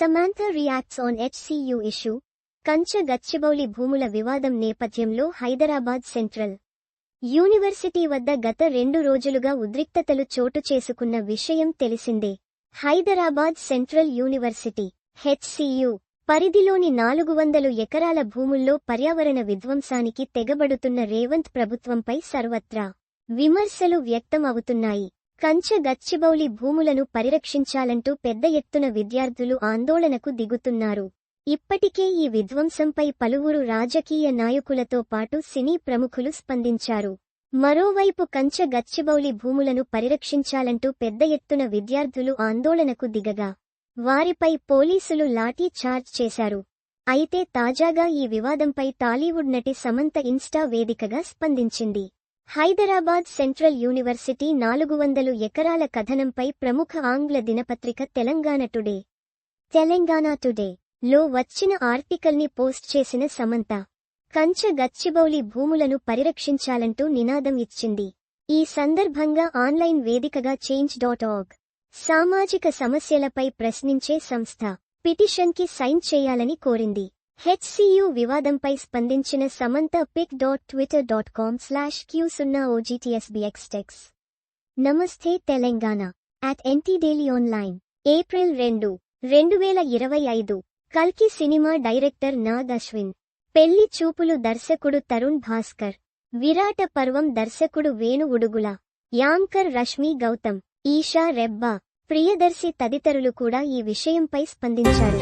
Samantha reacts on HCU issue. కంచ గచ్చిబౌలి భూముల వివాదం నేపథ్యంలో హైదరాబాద్ సెంట్రల్ యూనివర్సిటీ వద్ద గత 2 రోజులుగా ఉద్రిక్తతలు చోటు చేసుకున్న విషయం తెలిసిందే. హైదరాబాద్ సెంట్రల్ యూనివర్సిటీ HCU పరిధిలోని 400 ఎకరాల భూముల్లో పర్యావరణ విధ్వంసానికి తెగబడుతున్న రేవంత్ ప్రభుత్వంపై సర్వత్రా విమర్శలు వ్యక్తం అవుతున్నాయి. కంచ గచ్చిబౌలి భూములను పరిరక్షించాలంటూ పెద్ద ఎత్తున విద్యార్థులు ఆందోళనకు దిగుతున్నారు. ఇప్పటికే ఈ విధ్వంసంపై పలువురు రాజకీయ నాయకులతో పాటు సినీ ప్రముఖులు స్పందించారు. మరోవైపు కంచ గచ్చిబౌలి భూములను పరిరక్షించాలంటూ పెద్ద ఎత్తున విద్యార్థులు ఆందోళనకు దిగగా వారిపై పోలీసులు లాఠీ చార్జ్ చేశారు. అయితే తాజాగా ఈ వివాదంపై టాలీవుడ్ నటి సమంత ఇన్స్టా వేదికగా స్పందించింది. హైదరాబాద్ సెంట్రల్ యూనివర్సిటీ 400 ఎకరాల కథనంపై ప్రముఖ ఆంగ్ల దినపత్రిక తెలంగాణ టుడే లో వచ్చిన ఆర్టికల్ని పోస్ట్ చేసిన సమంత కంచ గచ్చిబౌలి భూములను పరిరక్షించాలంటూ నినాదం ఇచ్చింది. ఈ సందర్భంగా ఆన్లైన్ వేదికగా Change.org సామాజిక సమస్యలపై ప్రశ్నించే సంస్థ పిటిషన్కి సైన్ చేయాలని కోరింది. HCU వివాదంపై స్పందించిన సమంత pic.twitter.com/Q0OGTSBXTex నమస్తే తెలంగాణ @NTDailyOnline ఏప్రిల్ 2, 2025 కల్కి సినిమా డైరెక్టర్ నాగ్ అశ్విన్ పెళ్లి చూపులు దర్శకుడు తరుణ్ భాస్కర్ విరాట పర్వం దర్శకుడు వేణు ఉడుగుల యాంకర్ రష్మి గౌతమ్ ఈషా రెబ్బా ప్రియదర్శి తదితరులు కూడా ఈ విషయంపై స్పందించారు.